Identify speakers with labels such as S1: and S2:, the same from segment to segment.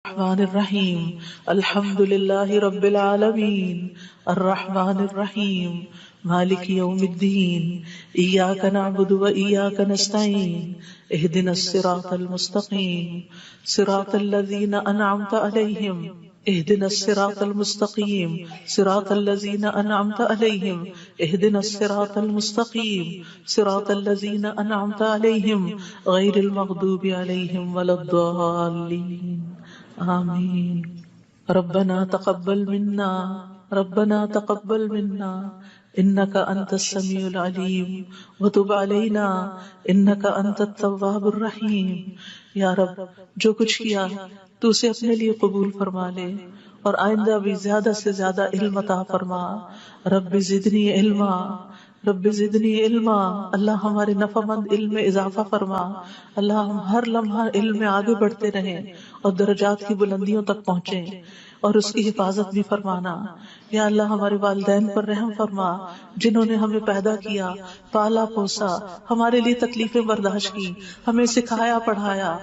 S1: الرحمن الرحیم الحمد للہ رب العالمین الرحمن الرحیم مالک یوم الدین ایاک نعبد و ایاک نستعین اہدنا الصراط المستقیم صراط الذین انعمت علیہم اہدنا الصراط المستقیم صراط الذین انعمت علیہم اہدنا الصراط المستقیم صراط الذین انعمت علیہم غیر المغضوب علیہم ولا الضالین آمین. ربنا تقبل منا انك انت السميع العليم وتب علينا انك انت التواب الرحیم. یا رب، جو کچھ کیا تو اسے اپنے لیے قبول فرما لے اور آئندہ بھی زیادہ سے زیادہ علم عطا فرما. رب زدنی علما، رب زدنی علما. اللہ ہمارے نفع مند علم میں اضافہ فرما. اللہ ہم ہر لمحہ علم میں آگے بڑھتے رہیں اور درجات کی بلندیوں تک پہنچیں اور اس کی حفاظت بھی فرمانا. یا اللہ ہمارے والدین پر رحم فرما جنہوں نے ہمیں پیدا کیا، پالا پوسا، ہمارے لیے تکلیفیں برداشت کی، ہمیں سکھایا پڑھایا.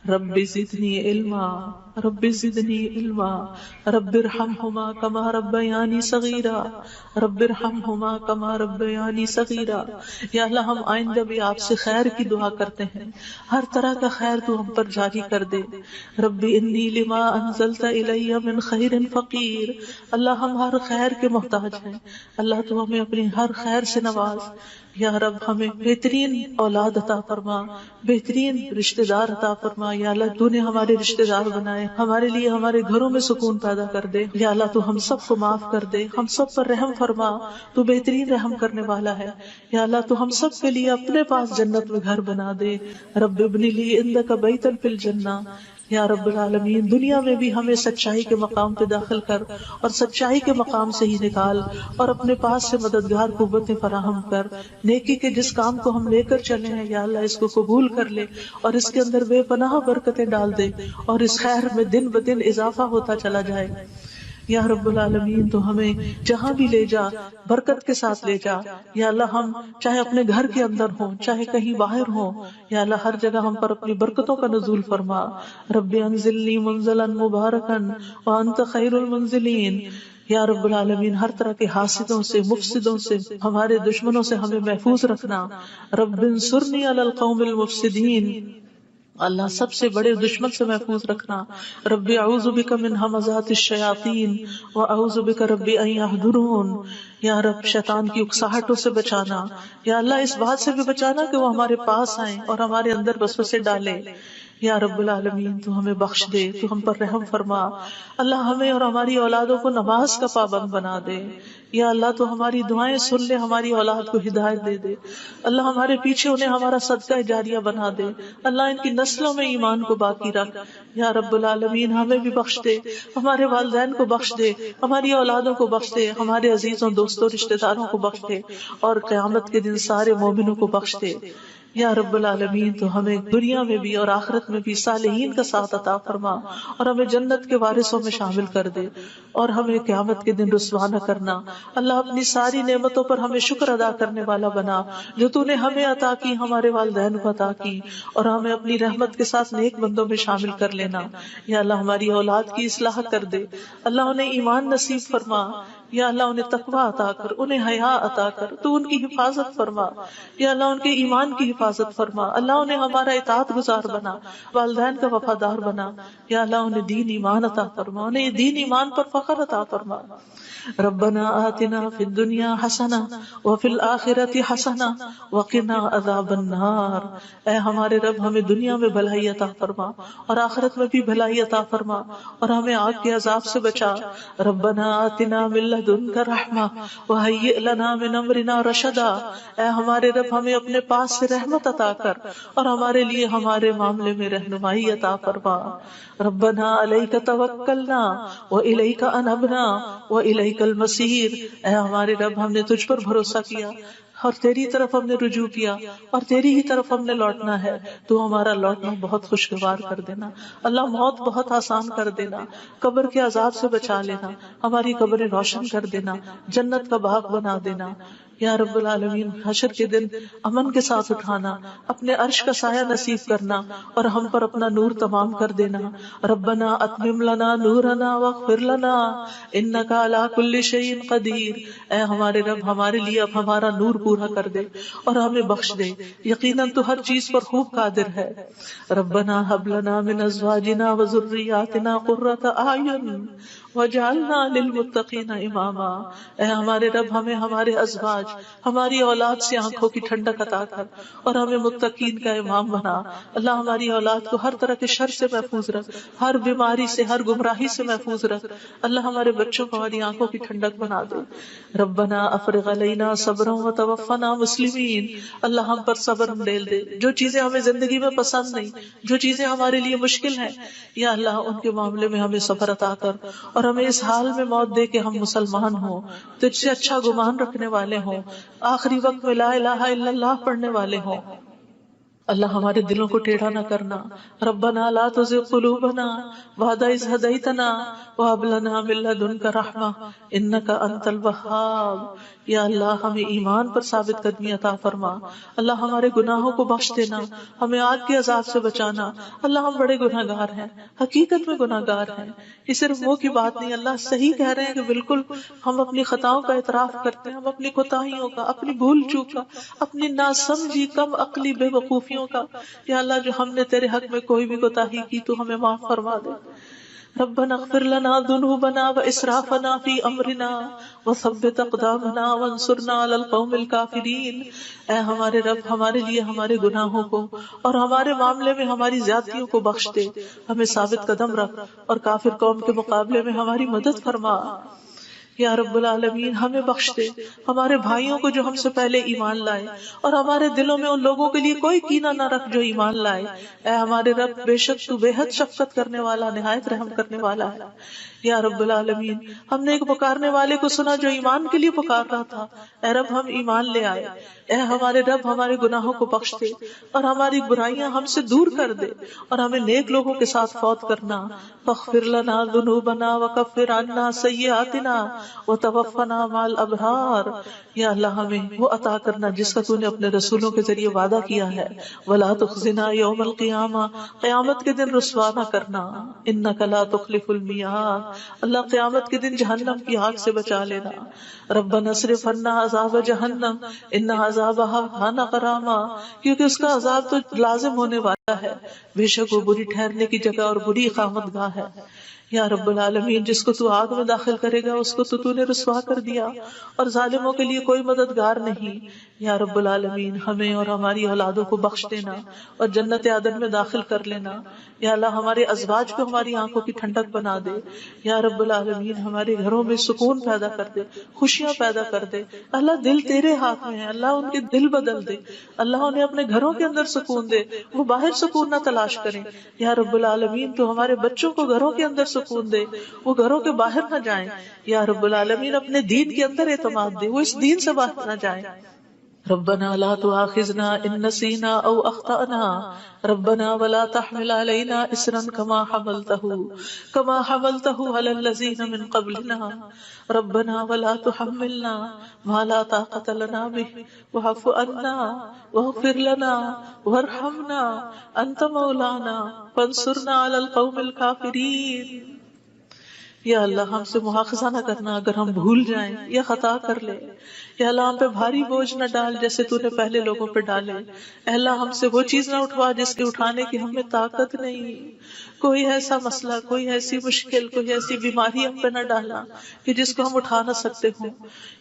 S1: رب زدنی علما، رب زدنی علما. رب ارحمہما کما ربیانی صغیرا، رب ارحمہما کما ربیانی صغیرا. یا اللہ ہم آئندہ بھی آپ سے خیر کی دعا کرتے ہیں، ہر طرح کا خیر تو ہم پر جاری کر دے. رب انی لما انزلت الی من خیر فقیر. اللہ ہم ہر خیر کے محتاج ہیں، اللہ تو ہمیں اپنی ہر خیر سے نواز. یا رب ہمیں بہترین اولاد عطا فرما، بہترین رشتہ دار عطا فرما. یا اللہ تو نے ہمارے رشتہ دار بنائے، ہمارے لیے ہمارے گھروں میں سکون پیدا کر دے. یا اللہ تو ہم سب کو معاف کر دے، ہم سب پر رحم فرما، تو بہترین رحم کرنے والا ہے. یا اللہ تو ہم سب کے لیے اپنے پاس جنت میں گھر بنا دے. رب ابن لی عندک بیتا فی الجنہ. یا رب العالمین دنیا میں بھی ہمیں سچائی کے مقام پہ داخل کر اور سچائی کے مقام سے ہی نکال اور اپنے پاس سے مددگار قوتیں فراہم کر. نیکی کے جس کام کو ہم لے کر چلے ہیں یا اللہ اس کو قبول کر لے اور اس کے اندر بے پناہ برکتیں ڈال دے اور اس خیر میں دن بدن اضافہ ہوتا چلا جائے. یا رب العالمین تو ہمیں جہاں بھی لے جا برکت کے ساتھ لے جا. یا اللہ ہم چاہے اپنے گھر کے اندر ہوں چاہے کہیں باہر ہوں، یا اللہ ہر جگہ ہم پر اپنی برکتوں کا نزول فرما. رب انزلنی منزلا مبارکا وانت خیر المنزلین. یا رب العالمین ہر طرح کے حاسدوں سے، مفسدوں سے، ہمارے دشمنوں سے ہمیں محفوظ رکھنا. رب انصرنی علی القوم المفسدین. اللہ سب سے بڑے دشمن سے محفوظ رکھنا. رب اعوذ بک من ہمزات الشیاطین واعوذ بک رب ان یحضرون. یا رب شیطان کی اکساہٹوں سے بچانا. یا اللہ اس بات سے بھی بچانا کہ وہ ہمارے پاس آئیں اور ہمارے اندر وسوسے ڈالے. یا رب العالمین تو ہمیں بخش دے، تو ہم پر رحم فرما. اللہ ہمیں اور ہماری اولادوں کو نماز کا پابند بنا دے. یا اللہ تو ہماری دعائیں سن لے، ہماری اولاد کو ہدایت دے دے. اللہ ہمارے پیچھے انہیں ہمارا صدقہ جاریہ بنا دے. اللہ ان کی نسلوں میں ایمان کو باقی رکھ. یا رب العالمین ہمیں بھی بخش دے، ہمارے والدین کو بخش دے، ہماری اولادوں کو بخش دے، ہمارے عزیزوں دوستوں رشتہ داروں کو بخش دے اور قیامت کے دن سارے مومنوں کو بخش دے. یا رب العالمین تو ہمیں دنیا میں بھی اور آخرت میں بھی صالحین کا ساتھ عطا فرما اور ہمیں جنت کے وارثوں میں شامل کر دے اور ہمیں قیامت کے دن رسوا نہ کرنا. اللہ اپنی ساری نعمتوں پر ہمیں شکر ادا کرنے والا بنا جو تو نے ہمیں عطا کی، ہمارے والدین کو عطا کی، اور ہمیں اپنی رحمت کے ساتھ نیک بندوں میں شامل کر لینا. یا اللہ ہماری اولاد کی اصلاح کر دے. اللہ انہیں ایمان نصیب فرما. یا اللہ انہیں تقویٰ عطا کر، انہیں حیا عطا کر، تو ان کی حفاظت فرما. یا اللہ ان کے ایمان کی حفاظت فرما. اللہ انہیں ہمارا اطاعت گزار بنا، والدین کا وفادار بنا. یا اللہ انہیں دین ایمان عطا فرما، انہیں دین ایمان پر فخر عطا فرما. ربنا آتنا فی الدنیا حسنہ وفی الآخرۃ حسنہ وقنا عذاب النار. اے ہمارے رب ہمیں دنیا میں بھلائی عطا فرما اور آخرت میں بھی بھلائی عطا فرما اور ہمیں آگ کے عذاب سے بچا. ربنا آتنا من لدنک رحمہ وہیئ لنا من امرنا رشدا. اے ہمارے رب ہمیں اپنے پاس سے رحمت عطا کر اور ہمارے لیے ہمارے معاملے میں رہنمائی عطا فرما. ربنا علیک توکلنا والیک انبنا والیک المصیر. اے ہمارے رب ہم نے تجھ پر بھروسہ کیا اور تیری طرف ہم نے رجوع کیا اور تیری ہی طرف ہم نے لوٹنا ہے. تو ہمارا لوٹنا بہت خوشگوار کر دینا. اللہ موت بہت آسان کر دینا، قبر کے عذاب سے بچا لینا، ہماری قبریں روشن کر دینا، جنت کا باغ بنا دینا. یا رب العالمین حشر کے دن امن کے ساتھ اٹھانا، اپنے عرش کا سایہ نصیب کرنا اور ہم پر اپنا نور تمام کر دینا. ربنا اتمم لنا نورنا واغفر لنا انک علی کل شیء قدیر. اے ہمارے رب ہمارے لیے اب ہمارا نور پورا کر دے اور ہمیں بخش دے، یقیناً تو ہر چیز پر خوب قادر ہے. ربنا هب لنا من ازواجنا وذرياتنا قرة اعین وجعلنا للمتقین اماما. اے ہمارے رب ہمیں ہمارے ازواج، ہماری اولاد سے آنکھوں کی ٹھنڈک عطا کر اور ہمیں متقین کا امام بنا. اللہ ہماری اولاد کو ہر طرح کے شر سے محفوظ رکھ، ہر بیماری سے، ہر گمراہی سے محفوظ رکھ. اللہ ہمارے بچوں کو ہماری آنکھوں کی ٹھنڈک بنا دے. ربنا افرغ علینا صبرا وتوفنا مسلمین. اللہ ہم پر صبر ڈیل دے. جو چیزیں ہمیں زندگی میں پسند نہیں، جو چیزیں ہمارے لیے مشکل ہیں، یا اللہ ان کے معاملے میں ہمیں صبر عطا کر اور ہمیں اس حال میں موت دے کہ ہم مسلمان ہوں، تجھ سے اچھا گمان رکھنے والے ہوں، آخری وقت میں لا الہ الا اللہ پڑھنے والے ہوں. اللہ ہمارے دلوں کو ٹیڑھا نہ کرنا. ربنا لا تزغ قلوبنا بعد اذ ہدیتنا وہب لنا من لدنک رحمہ انک انت الوہاب. یا اللہ ہمیں ایمان پر ثابت قدمی عطا فرما. اللہ ہمارے گناہوں کو بخش دینا، ہمیں آگ کے عذاب سے بچانا. اللہ ہم بڑے گناہگار ہیں، حقیقت میں گناہگار ہیں. یہ صرف وہ کی بات نہیں، اللہ صحیح کہہ رہے ہیں کہ بالکل ہم اپنی خطاؤں کا اعتراف کرتے ہیں، ہم اپنی کوتاہیوں کا، اپنی بھول چوک کا، اپنی ناسمجھی کم عقلی بے وقوفیوں کا. یا اللہ جو ہم نے تیرے حق میں کوئی بھی کوتاہی کی تو ہمیں معاف فرما دے. ربنا اغفر لنا ذنوبنا واسرافنا في امرنا وثبت اقدامنا وانصرنا على القوم الكافرين. اے ہمارے رب ہمارے لیے ہمارے گناہوں کو اور ہمارے معاملے میں ہماری زیادتیوں کو بخش دے، ہمیں ثابت قدم رکھ اور کافر قوم کے مقابلے میں ہماری مدد فرما. یا رب العالمین ہمیں بخش دے، ہمارے بھائیوں کو جو ہم سے پہلے ایمان لائے، اور ہمارے دلوں میں ان لوگوں کے لیے کوئی کینہ نہ رکھ جو ایمان لائے. اے ہمارے رب بے شک تو بے حد شفقت کرنے والا، نہایت رحم کرنے والا ہے. یا رب العالمین ہم نے ایک پکارنے والے کو سنا جو ایمان کے لیے پکار رہا تھا. اے رب ہم ایمان لے آئے. اے ہمارے رب ہمارے گناہوں کو بخش دے اور ہماری برائیاں ہم سے دور کر دے اور ہمیں نیک لوگوں کے ساتھ فوت کرنا. فاغفر لنا ذنوبنا وکفر عنا سیئاتنا وتوفنا مع الابرار. یا اللہ ہمیں وہ عطا کرنا جس کا تو نے اپنے رسولوں کے ذریعے وعدہ کیا ہے. ولا تخزنا یوم القیامہ، قیامت کے دن رسوا نہ کرنا. انک لا تخلف المیعاد. اللہ قیامت کے دن جہنم کی آگ سے بچا لینا. ربنا اصرف عنا عذاب جہنم ان عذابها کان غراما. کیونکہ اس کا عذاب تو لازم ہونے والا ہے، بے شک وہ بری ٹھہرنے کی جگہ اور بری اقامت گاہ ہے. یا رب العالمین جس کو تو آگ میں داخل کرے گا اس کو تو نے رسوا کر دیا اور ظالموں کے لیے کوئی مددگار نہیں. یا رب العالمین ہمیں اور ہماری اولادوں کو بخش دینا اور جنت عدن میں داخل کر لینا. یا اللہ ہمارے ازواج کو ہماری آنکھوں کی ٹھنڈک بنا دے. یا رب العالمین ہمارے گھروں میں سکون پیدا کر دے، خوشیاں پیدا کر دے. اللہ دل تیرے ہاتھ میں ہے، اللہ ان کے دل بدل دے. اللہ انہیں اپنے گھروں کے اندر سکون دے، وہ باہر سکون نہ تلاش کریں. یا رب العالمین تو ہمارے بچوں کو گھروں کے اندر سکون دے، وہ گھروں کے باہر نہ جائیں. یا رب العالمین اپنے دین کے اندر اعتماد دے، وہ اس دین سے باہر نہ جائیں. ربنا لا تؤاخذنا ان نسينا او اخطأنا ربنا ولا تحمل علينا اصرا كما حملته على الذين من قبلنا ربنا ولا تحملنا ما لا طاقة لنا به واعف عنا واغفر لنا وارحمنا انت مولانا فانصرنا على القوم الكافرين. یا اللہ ہم سے مواخذہ نہ کرنا اگر ہم بھول جائیں یا خطا کر لیں. یا اللہ ہم پہ بھاری بوجھ نہ ڈال جیسے تو نے پہلے لوگوں پہ ڈالے. اے اللہ ہم سے وہ چیز نہ اٹھوا جس کے اٹھانے کی ہمیں طاقت نہیں. کوئی ایسا مسئلہ، کوئی ایسی مشکل، کوئی ایسی بیماری ہم پہ نہ ڈالنا کہ جس کو ہم اٹھا نہ سکتے ہوں.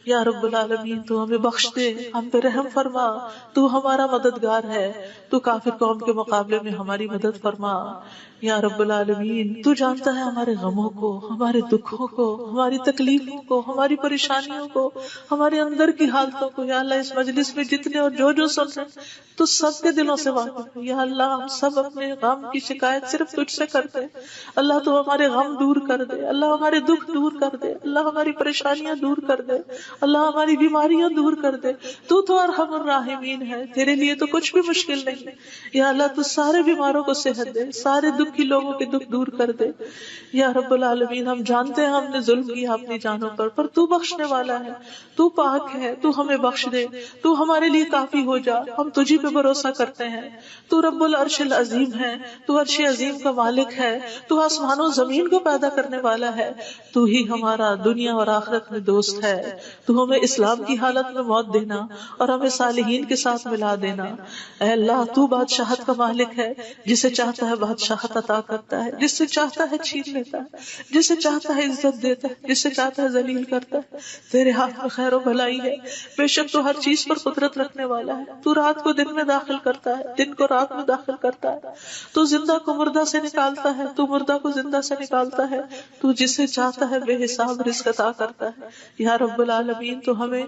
S1: یا رب العالمین تو ہمیں بخش دے، ہم پہ رحم فرما. تو ہمارا مددگار ہے، تو کافر قوم کے مقابلے میں ہماری مدد فرما. یا رب العالمین تو جانتا ہے ہمارے غموں کو، ہمارے دکھوں کو، ہماری تکلیفوں کو، ہماری پریشانیوں کو، ہمارے اندر کی حالتوں کو. یا اللہ اس مجلس میں جتنے اور جو سن رہے تو سب کے دلوں سے واقف ہے. یا اللہ ہم سب اپنے غم کی شکایت صرف تجھ سے کرتے. اللہ تو ہمارے غم دور کر دے, اللہ ہمارے دکھ دور کر دے, اللہ ہماری پریشانیاں دور کر دے, اللہ ہماری بیماریاں دور کر دے. تو ارحم الراحمین ہے, تیرے لیے تو کچھ بھی مشکل نہیں. یا اللہ تو سارے بیماروں کو صحت دے, سارے دکھی لوگوں کے دکھ دور کر دے. یا رب العالمین, ہم جانتے ہیں ہم نے ظلم کیا اپنی جانوں پر تو بخشنے والا ہے, تو پاک ہے, تو ہمیں بخش دے, تو ہمارے لیے کافی ہو جا. ہم تجھی پہ بھروسہ کرتے ہیں. تو رب العرش العظیم ہے, تو عرش عظیم کا مالک ہے, تو آسمان و زمین کو پیدا کرنے والا ہے. تو ہی ہمارا دنیا اور آخرت میں دوست ہے. تو ہمیں اسلام کی حالت میں موت دینا اور ہمیں صالحین کے ساتھ ملا دینا. اے اللہ, تو بادشاہت کا مالک ہے, جسے چاہتا ہے بادشاہت عطا کرتا ہے, جس سے چاہتا ہے چھین لیتا ہے, جسے چاہتا ہے عزت دیتا ہے, جس سے چاہتا ہے ذلیل کرتا ہے. تیرے ہاتھ میں خیر و بھلائی ہے. بے شک تو ہر چیز پر قدرت رکھنے والا ہے. تو رات کو دن میں داخل کرتا ہے, دن کو رات میں داخل کرتا ہے. تو زندہ کو مردہ سے نکالتا ہے, تو مردہ کو زندہ سے نکالتا ہے. تو جسے چاہتا ہے بے حساب رزق عطا کرتا ہے. یا رب العالمین, تو ہمیں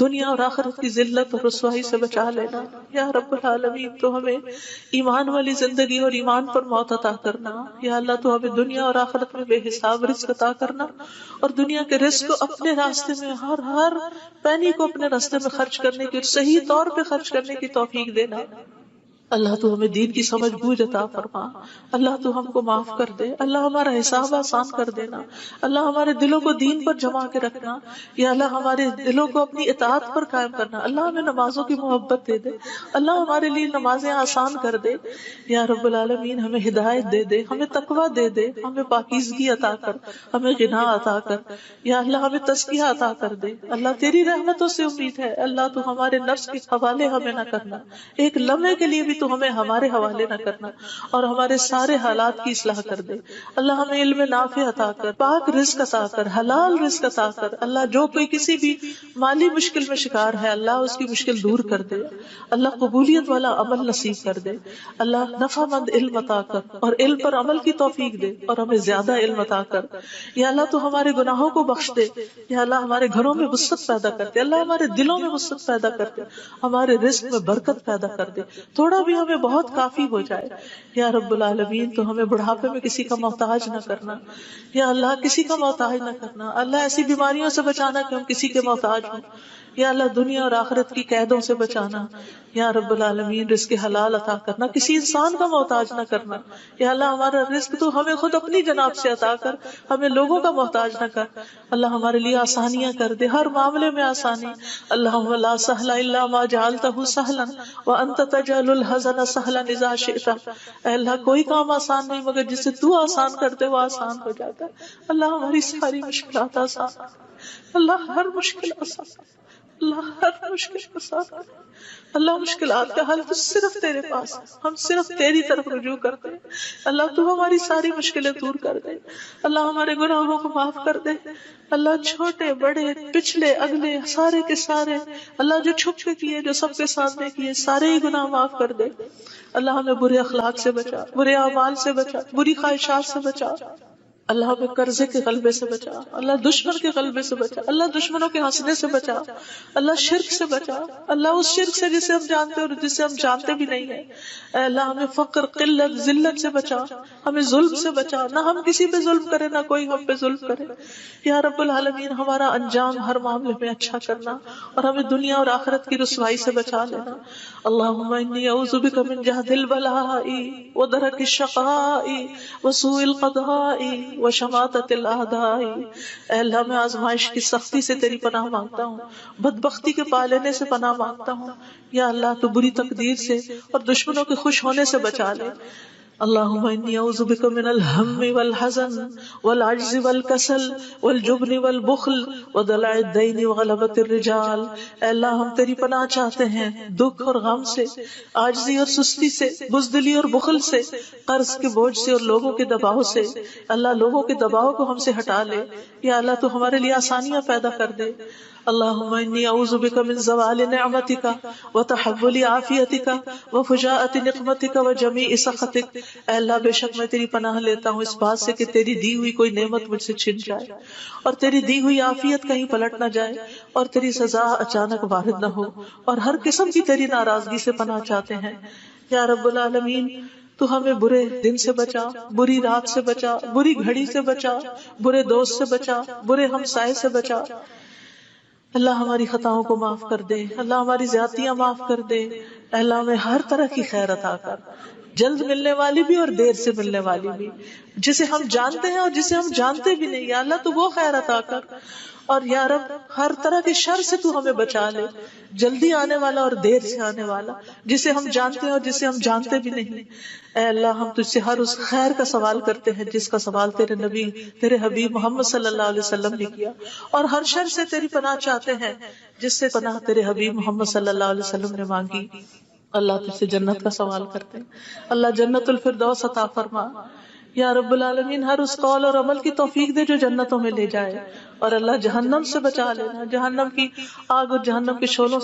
S1: دنیا اور آخرت کی ذلت اور رسوائی سے بچا لینا. یا رب العالمین, تو ہمیں ایمان والی زندگی اور ایمان پر موت عطا کرنا. یا اللہ, تو ہمیں دنیا اور آخرت میں بے حساب رزق عطا کرنا, اور دنیا کے رزق کو اپنے راستے میں ہر پینی کو اپنے راستے میں خرچ کرنے کی, صحیح طور پہ خرچ کرنے کی توفیق دینا. اللہ تو ہمیں دین کی سمجھ بوجھ عطا فرما. اللہ تو ہم کو معاف کر دے. اللہ ہمارا حساب آسان کر دینا. اللہ ہمارے دلوں کو دین پر جما کے رکھنا. یا اللہ ہمارے دلوں کو اپنی اطاعت پر قائم کرنا. اللہ ہمیں نمازوں کی محبت دے دے. اللہ ہمارے لیے نمازیں آسان کر دے. یا رب العالمین, ہمیں ہدایت دے دے, ہمیں تقویٰ دے دے, ہمیں پاکیزگی عطا کر, ہمیں غنا عطا کر. یا اللہ ہمیں تزکیہ عطا کر دے. اللہ تیری رحمتوں سے امید ہے. اللہ تو ہمارے نفس کے حوالے ہمیں نہ کرنا, ایک لمحے کے لیے بھی تو ہمیں ہمارے حوالے نہ کرنا, اور ہمارے سارے حالات کی اصلاح کر دے. اللہ ہمیں علم نافع عطا کر, پاک رزق عطا کر, حلال رزق عطا کر. اللہ جو کوئی کسی بھی مالی مشکل میں شکار ہے, اللہ اس کی مشکل دور کر دے. اللہ قبولیت والا عمل نصیب کر دے. اللہ نفع مند علم عطا کر, اور علم پر عمل کی توفیق دے, اور ہمیں زیادہ علم عطا کر. یا اللہ تو ہمارے گناہوں کو بخش دے. یا اللہ ہمارے گھروں میں وسعت پیدا کر دے. اللہ ہمارے دلوں میں وسعت پیدا کر دے. ہمارے رزق میں برکت پیدا کر دے. تھوڑا بھی ہمیں بہت کافی ہو جائے. یا رب العالمین, تو ہمیں بڑھاپے میں کسی کا محتاج نہ کرنا. یا اللہ کسی کا محتاج نہ کرنا. اللہ ایسی بیماریوں سے بچانا کہ ہم کسی کے محتاج ہوں. یا اللہ دنیا اور آخرت کی قیدوں سے بچانا. یا رب العالمین, رزق حلال عطا کرنا, کسی انسان کا محتاج نہ کرنا. یا اللہ ہمارا رزق تو ہمیں خود اپنی جناب سے عطا کر, ہمیں لوگوں کا محتاج نہ کر. اللہ ہمارے لیے آسانیاں کر دے, ہر معاملے میں آسانی. اللہم لا سہل الا ما جعلتہ سہلا وانت تجعل الحزن سہلا اذا شئت. اے اللہ کوئی کام آسان نہیں مگر جسے تو آسان کرتے وہ آسان ہو جاتا ہے. اللہ ہماری ساری مشکلات آسان, اللہ ہر مشکل آسان, اللہ ہر مشکل آسان. اللہ مشکلات کا حل تو صرف تیرے پاس ہے, ہم صرف تیری طرف رجوع کرتے ہیں. اللہ تو ہماری ساری مشکلیں دور کر دے. اللہ ہمارے گناہوں کو معاف کر دے. اللہ چھوٹے بڑے پچھلے اگلے سارے کے سارے, اللہ جو چھپ کے کیے جو سب کے سامنے کیے, سارے ہی گناہ معاف کر دے. اللہ ہمیں برے اخلاق سے بچا, برے اعمال سے بچا, بری خواہشات سے بچا. اللہ ہمیں قرضے کے غلبے سے بچا. اللہ دشمن کے غلبے سے بچا. اللہ دشمنوں کے ہنسنے سے بچا. اللہ شرک سے بچا. اللہ اس شرک سے جسے ہم جانتے اور جسے ہم جانتے بھی نہیں ہیں. اے اللہ ہمیں فقر, قلت, ذلت سے بچا. ہمیں ظلم سے بچا, نہ ہم کسی پہ ظلم کرے نہ کوئی ہم پہ ظلم کرے. یا رب العالمین, ہمارا انجام ہر معاملے میں اچھا کرنا, اور ہمیں دنیا اور آخرت کی رسوائی سے بچا لینا. اللہم انی اعوذ بک من جہد البلاء ودرک الشقاء وسوء القضاء وشماتت الاعداء. اے اللہ میں آزمائش کی سختی سے تیری پناہ مانگتا ہوں, بدبختی کے پا لینے سے پناہ مانگتا ہوں. یا اللہ تو بری تقدیر سے اور دشمنوں کے خوش ہونے سے بچا لے. اللہم انی اعوذ بک من الہم والحزن والعجز والکسل والجبن والبخل ودلع الدین وغلبۃ الرجال. اے اللہ ہم تیری پناہ چاہتے ہیں دکھ اور غم سے, عاجزی اور سستی سے, بزدلی اور بخل سے, قرض کے بوجھ سے اور لوگوں کے دباؤ سے. اللہ لوگوں کے دباؤ کو ہم سے ہٹا لے. یا اللہ تو ہمارے لیے آسانیاں پیدا کر دے. اللہم انی اعوذ بک من زوال نعمتک وتحول عافیتک وفجاءۃ نقمتک وجمیع سخطک. اے اللہ بے شک میں تیری پناہ لیتا ہوں اس بات سے کہ تیری دی ہوئی کوئی نعمت مجھ سے چھن جائے, اور تیری دی ہوئی عافیت کہیں پلٹ نہ جائے, اور تیری سزا اچانک وارد نہ ہو, اور ہر قسم کی تیری ناراضگی سے پناہ چاہتے ہیں. یا رب العالمین, تو ہمیں برے دن سے بچا، بری رات سے بچا، بری گھڑی سے بچا، برے دوست سے بچا، برے ہمسائے سے بچا۔ اللہ ہماری خطاؤں کو معاف کر دے، اللہ ہماری زیادتیاں معاف کر دے، اللہ ہمیں ہر طرح کی خیر عطا کر، جلد ملنے والی بھی اور دیر سے ملنے والی بھی، جسے ہم جانتے ہیں اور جسے ہم جانتے بھی نہیں، یا اللہ تو وہ خیر عطا کر، اور یا رب ہر طرح کے شر سے تو ہمیں بچا لے، جلدی آنے والا اور دیر سے آنے والا، جسے ہم جانتے ہیں اور جسے ہم جانتے بھی نہیں۔ اے اللہ ہم تجھ سے ہر اس خیر کا سوال کرتے ہیں جس کا سوال تیرے نبی، تیرے حبیب محمد صلی اللہ علیہ وسلم نے کیا، اور ہر شر سے تیری پناہ چاہتے ہیں جس سے پناہ تیرے حبیب محمد صلی اللہ علیہ وسلم نے مانگی۔ اللہ تجھ سے جنت کا سوال کرتے ہیں، اللہ جنت الفردوس عطا فرما یا رب العالمین، ہر اس قول اور عمل کی توفیق دے جو جنتوں میں لے جائے، اور اللہ جہنم سے بچا لینا، جہنم کی آگ اور جہنم کے شعلوں